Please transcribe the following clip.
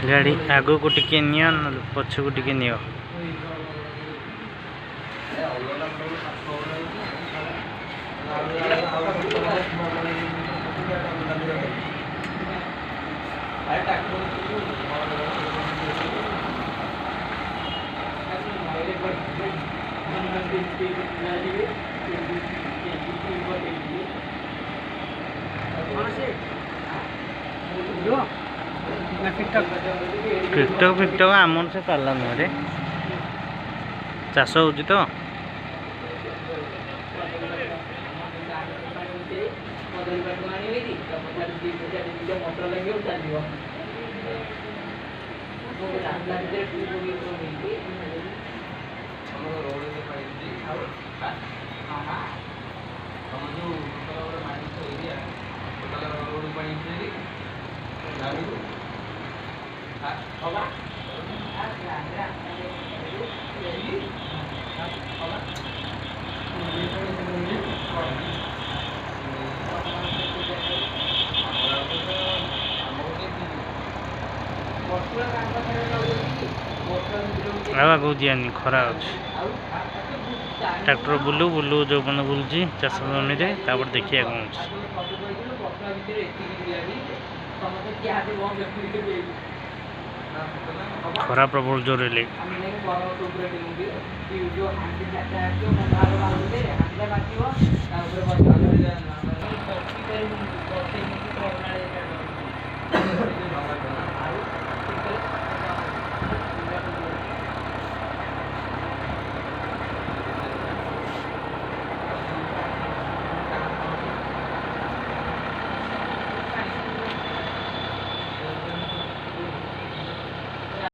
गाड़ी आगो को टिके नियो पछ को टिके नियो। टिकटक फिकटक आमर से पाला नुहे चाष हो तो आगो दियानी खरा अच्छे ट्रैक्टर बुलू बुलू जो मैंने बुलूची चाष जमी देखिए कौन खरा प्रबल जोर ले